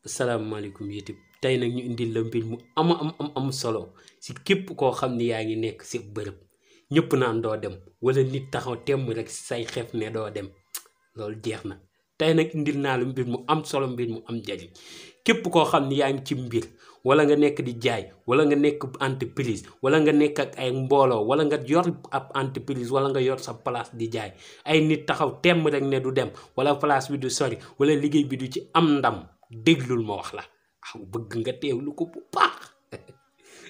salaamaaleykum YouTube tey nag ñu indil la mbir mu am solo si képp koo xam ni yaa ngi nekk si bërëb ñëpp naan doo dem wala nit taxaw temm rek say xef ne doo dem loolu jeex na tey nag indil naa la mbir mu am solo mbir mu am njariñ képp koo xam ni yaa ngi ci mbir wala nga nekk di jaay wala nga nekk entreprise wala nga nekk ak ay mbooloo wala nga yor ab entreprise wala nga yor sa place di jaay ay nit taxaw temm rek ne du dem wala place bi du sori wala liggéey bi du ci am ndam déglul ma wax la bëgg nga teewlu ko bu baax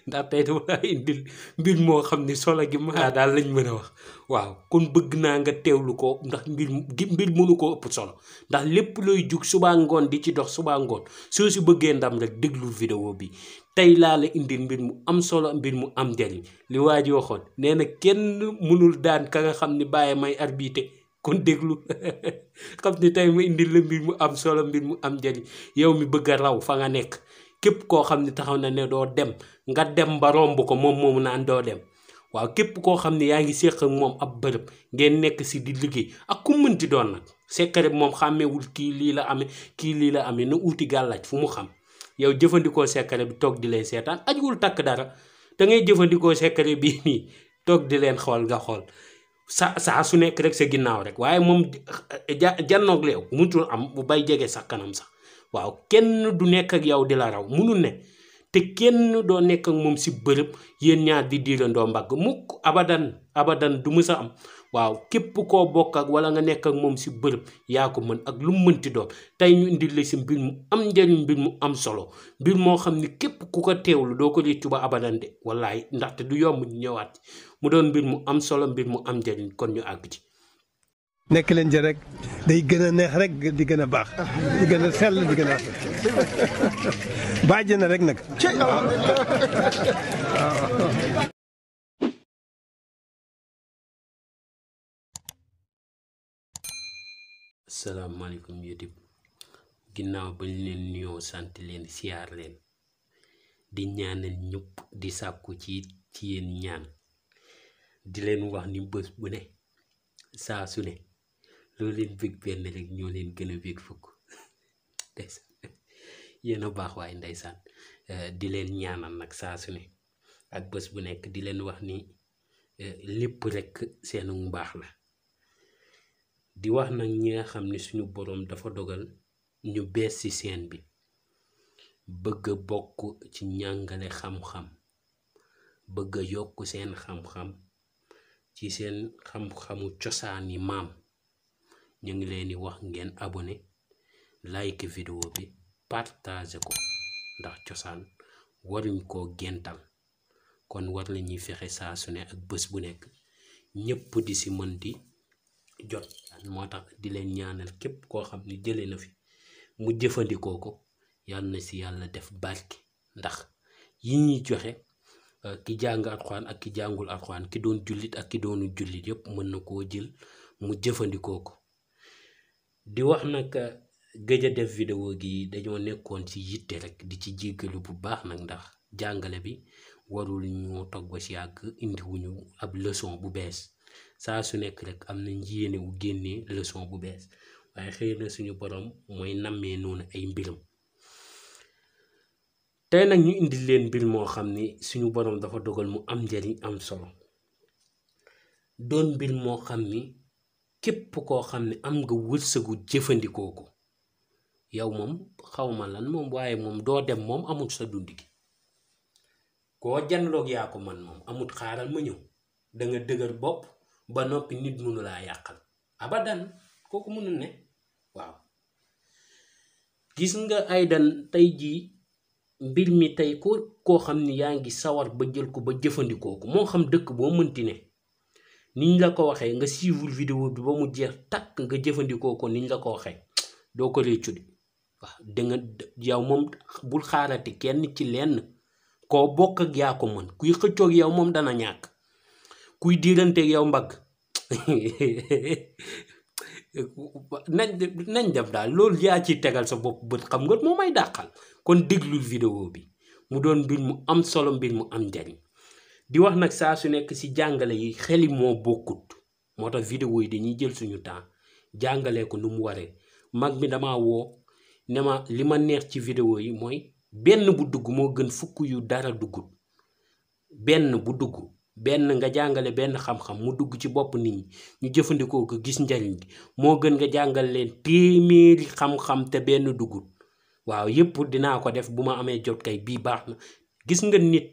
ndax tey dama laa indil mbir moo xam ni solo gi maa daal lañ mën a wax waaw kon bëgg naa nga teewlu ko ndax mbir mënu koo ëpp solo ndax lépp looy jug subaa ngoon di ci dox subaa ngoon soo si bëggee ndam rek déglul vidéo bi tey laa la indil mbir mu am solo mbir mu am njariñ li waa ji waxoon nee na kenn mënul daan ka nga xam ni bàyyi may arbitre kon déglu xam ni tey ma indil la mbir mu am solo mbir mu am njariñ yow mi bëgg a raw fa nga nekk képp koo xam ne taxaw na ne doo dem nga dem ba romb ko moom moomu naan doo dem waaw képp koo xam ne yaa ngi séq ak moom ab bërëb ngeen nekk si di liggéey ak ku mënti doon nag secret moom xàmmeewul kii lii la amee kii lii la amee na uuti gàllaaj fu mu xam yow jëfandikoo secret bi toog di leen seetaan ajuwul takk dara da ngay jëfandikoo secret bii nii toog di leen xool nga xool saa su nekk rek sa ginnaaw rek waaye moom jannoog leew mutul am bu bay jege sax kanam sax waaw kenn du nekk ak yow di la raw munul ne te kenn doo nekk ak moom si bërëb yéen ñaar di diirandoo mbagg mukk abadan du mës a am waaw képp koo bokk ak wala nga nekk ak moom si bërëb yaa ko mën ak lu mu mënti doon tey ñu indil la si mbir mu am njariñ mbir mu am solo mbir moo xam ni képp ku ko teewlu doo ko réccu ba abadan de wallaay ndaxte du yomb ñu ñëwaat mu doon mbir mu am solo mbir mu am njariñ kon ñu àgg ci. nekk leen ci rek day gën a neex rek di gën a baax di gën a sell di gën a bàjj na rek nag. asalaamaaleykum YouTube ginnaaw bañ leen nuyoo sant leen siyaar leen di ñaanal ñëpp di sàkku ci yéen ñaan di leen wax ni bés bu ne saa su ne loo leen bëgg benn rek ñoo leen gën a bëgg fukk yéen a baax waaye ndeysaan di leen ñaanal nag saa su ne ak bés bu nekk di leen wax ni lépp rek seenu mbaax la di wax nag ñi nga xam ne suñu boroom dafa dogal ñu bees ci seen bi bëgg a bokk ci njàngale xam-xam bëgg a yokk seen xam-xam ci seen xam-xamu cosaani maam ñu ngi leen di wax ngeen abonné like vidéo bi partage ko ndax cosaan waruñ koo gental kon war la ñuy fexe saa su ne ak bés bu nekk ñëpp di si mën di jot moo tax di leen ñaanal képp koo xam ne jële na fi mu jëfandikoo ko yàlla na si yàlla def barke ndax yi ñuy joxe ki jàng alxuraan ak ki jàngul alxuraan ki doon jullit ak ki doonu jullit yëpp mën na koo jël mu jëfandikoo ko di wax nag gëj a def vidéo gi dañoo nekkoon ci yitte rek di ci jéggalu bu baax nag ndax jàngale bi warul ñoo toog ba si yàgg indiwuñu ab leçon bu bees saa su nekk rek am na yéene wu génnee leçon bu bees waaye xëy na suñu borom mooy nammee noonu ay mbiram tey nag ñu indi leen mbir moo xam ni suñu borom dafa dogal mu am njariñ am solo doon mbir moo xam ni képp koo xam ne am nga wërsëgu jëfandikoo ko yow moom xawma lan moom waaye moom doo dem moom amul sa dund gi koo janloog yaa ko man moom amul xaaral ma ñëw da nga dëgër bopp ba noppi nit mënu laa yàqal abadan kooku mënul ne waaw gis nga aydan tey jii mbir mi tey koo xam ni yaa ngi sawar ba jël ko ba jëfandikoo ko moo xam dëkk boo mënti ne niñ la ko waxee nga suivre vidéo bi ba mu jeex takk nga jëfandikoo ko niñ la ko waxee doo ko réccu de waaw danga yow moom bul xaarati kenn ci lenn koo bokk ak yaa ko mën kuy xëccoog yow moom dana ñàkk kuy diiranteeg yow mbagg nañ def daal loolu yaa ci tegal sa bopp bët xam nga moo may dàqal kon déglul vidéo bi mu doon mbir mu am solo mbir mu am njariñ di wax nag saa su nekk ci jàngale yi xeli moo bokkut moo tax vidéo yi dañuy jël suñu temps jàngalee ko nu mu waree mag mi dama woo ne ma li ma neex ci vidéo yi mooy benn bu dugg moo gën fukk yu dara duggut. benn bu dugg benn nga jàngale benn xam-xam mu dugg ci bopp nit ñi ñu jëfandikoo ko gis njariñ gi moo gën nga jàngal leen téeméeri xam-xam te benn duggut. waaw yépp dinaa ko def bu ma amee jot kay bii baax na. gis nga nit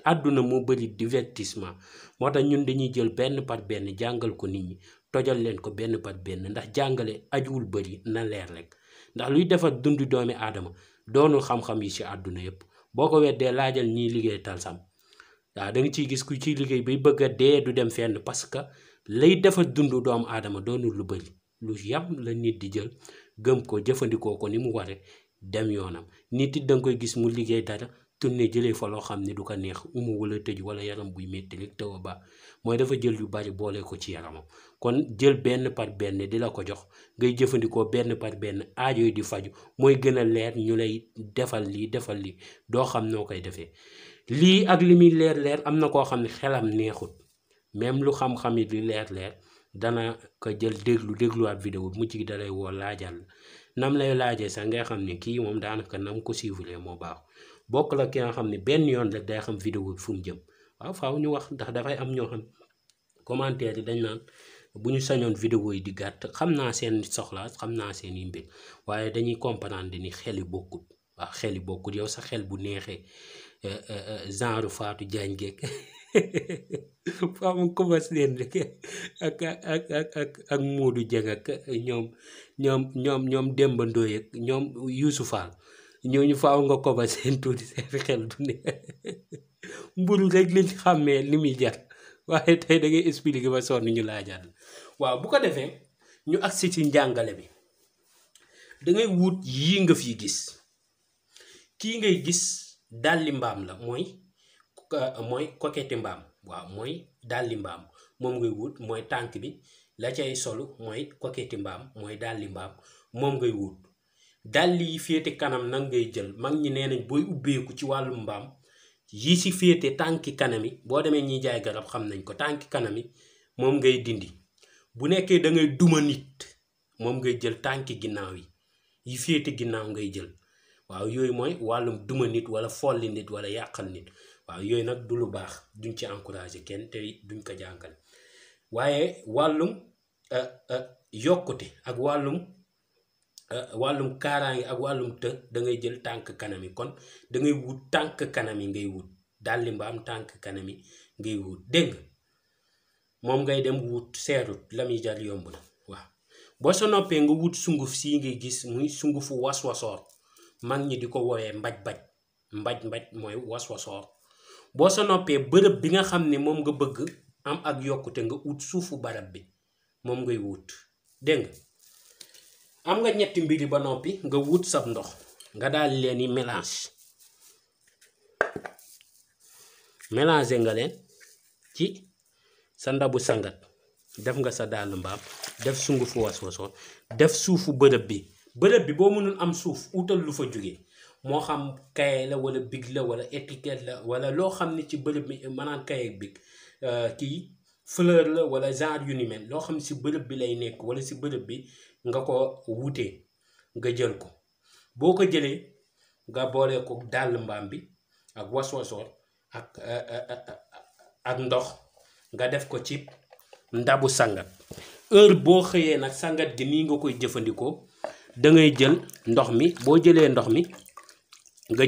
àdduna moo bari divertissement moo tax ñun dañuy jël benn par benn jàngal ko nit ñi tojal leen ko benn par benn ndax jàngale ajuwul bari na leer rek. ndax luy defar dundu doomi aadama doonul xam-xam yi ci àdduna yépp. boo ko weddee laajal ñiy liggéey Talsam waaw da nga ciy gis ku ciy liggéey bay bëgg a dee du dem fenn parce que lay defar dundu doomu aadama doonul lu bari lu yam la nit di jël gëm ko jëfandikoo ko ni mu ware dem yoonam. nit it da nga koy gis mu liggéey dara tourné jëlee fa loo xam ne du ko neex umu wala tëj wala yaram buy métti rek taw ba mooy dafa jël yu bari boole ko ci yaramam. kon jël benn par benn di la ko jox ngay jëfandikoo benn par benn aajo yi di faju mooy gën a leer ñu lay defal lii doo xam noo koy defee. lii ak li muy leer am na koo xam ne xelam neexut même lu xam-xam yi di leer dana ko jël dégluwaat vidéo bi mu ci dalay woo laajal nam lay laajee sax ngay xam ne kii moom daanaka nam ko suivre moo baax bokk la ki nga xam ne benn yoon rek day xam vidéo bi fu mu jëm. waaw faaw ñu wax ndax dafay am ñoo xam commentaire yi dañ naan bu ñu sañoon vidéo yi di gàtt. xam naa seen soxla xam naa seen i mbir waaye dañuy comprendre ni xel yi bokkut. waaw xel yi bokkut yow sa xel bu neexee genre Fatou Diagne geek faamu commence leen rek ak Modou Dieng ak ñoom Demba Ndoye ak ñoom Youssou Fall ñooñu faaw nga koba seen tuuti seen xel du ne mburu rek liñ xàmmee li muy jar waaye tey da ngay expliquer ba sonn ñu laajaat. waaw bu ko defee ñu agsi ci njàngale bi da ngay wut yii nga fi gis. kii ngay gis dalli mbaam la mooy koketi mbaam. waaw mooy dalli mbaam moom ngay wut mooy tànk bi la cay solu mooy koketi mbaam mooy dalli mbaam moom ngay wut. dalli yi féete kanam nag ngay jël mag ñi nee nañ booy ubbeeku ci wàllum mbaam yi si féete tànki kanam yi boo demee ñiy jaay garab xam nañ ko tànki kanam yi moom ngay dindi. bu nekkee da ngay duma nit moom ngay jël tànki ginnaaw yi féete ginnaaw ngay jël. waaw yooyu mooy wàllum duma nit wala folli nit wala yàqal nit. waaw yooyu nag du lu baax duñ ci encouragé kenn te duñ ko jàngal. waaye wàllum yokkute ak wàllum kaaraange ak wàllum da ngay jël tànk kanam yi. kon da ngay wut tànk kanam yi ngay wut dalli mbaam tànk kanam yi ngay wut dégg nga moom ngay dem wut seerut la muy jar yomb na. waaw boo sa noppee nga wut sunguf sii ngay gis muy sungufu waswasoor mag ñi di ko woowee mbaj mooy waswasoor. boo sa noppee bërëb bi nga xam ne moom nga bëgg am ak yokkute nga ut suufu barab bi moom ngay wut dégg nga. am nga ñetti mbiri ba noppi nga wut sab ndox nga daal leen yi mélanger nga leen ci sa ndabu sangat. def nga sa dàll mbaam def sungufu waswasoor def suufu bërëb bi boo mënul am suuf utal lu fa jóge moo xam kaye la wala big la wala étiquette la wala loo xam ne ci bërëb bi maanaam kaye ak big kii fleur la wala genre yu ni mel loo xam ne si bërëb bi lay nekk wala si bërëb bi nga ko wutee nga jël ko. boo ko jëlee nga boole ko dàll mbaam bi ak waswasoor ak ndox nga def ko ci ndabu sangat. heure boo xëyee nag sangat gi nii nga koy jëfandikoo da ngay jël ndox mi boo jëlee ndox mi nga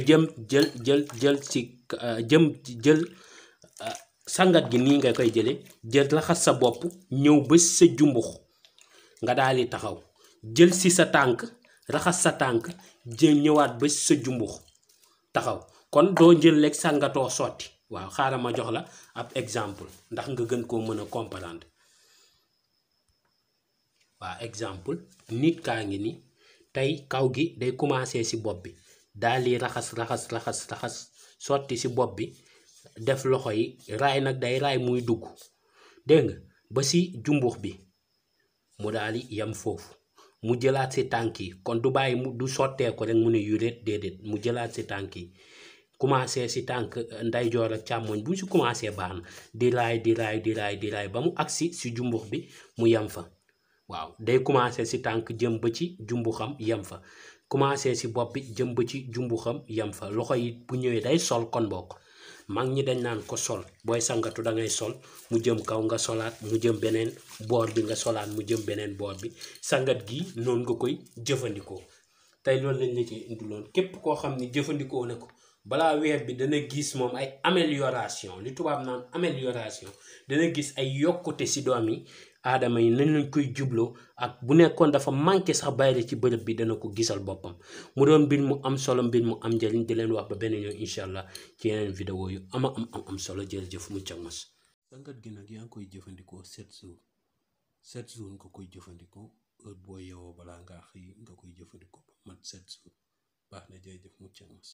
jël sangat gi nii nga koy jël raxas sa bopp ñëw ba sa jumbux nga daal di taxaw jël si sa tànk raxas sa tànk ñëwaat ba sa jumbux taxaw. kon doo jël lekk sangatoo sotti. waaw xaaral ma jox la ab exemple ndax nga gën koo mën a comprendre. waaw exemple nit kaa ngi ni tey kaw gi day commencer ci bopp bi daal di raxas sotti ci bopp bi def loxo yi raay nag day raay muy dugg dégg nga ba ci jumbux bi mu daal di yem foofu mu jëlaat ci tànk yi. kon du bàyyi mu du sottee ko rek mu ne yuréet déedéet mu jëlaat ci tànk yi commencé ci tànk ndeyjoor ak càmmoñ bu ci commencé baax na di raay ba mu agsi ci jumbux bi mu yem fa. waaw day commencé ci tànk jëm ba ci jumbuxam yem fa commencé si bopp bi jëm ba ci jumbu xam yem fa loxo yi bu ñëwee day sol kon bokk mag ñi dañ naan ko sol booy sangatu da ngay sol mu jëm kaw nga solaat mu jëm beneen boor bi nga solaat mu jëm beneen boor bi sangat gi noonu nga koy jëfandikoo tey loolu lañ la ci indiloon képp koo xam ne jëfandikoo na ko balaa weer bi dana gis moom ay amélioration li tubaab naan amélioration dana gis ay yokkute si doomi aadama yi nañ lañ koy jubloo ak bu nekkoon dafa manqué sax bayre ci bërëb bi dana ko gisal boppam mu doon mbir mu am solo mbir mu am njëriñ di leen wax ba beneen yoon incha allah ci yeneen vidéo yu am solo jërëjëf mu cag mos sangat gi nag yaa ngi koy jëfandikoo 7 jours 7 jours nga koy jëfandikoo heure boo yeewoo balaa ngaa xëy nga koy jëfandikoo ba mat 7 jours baax na jërëjëf mu cag mos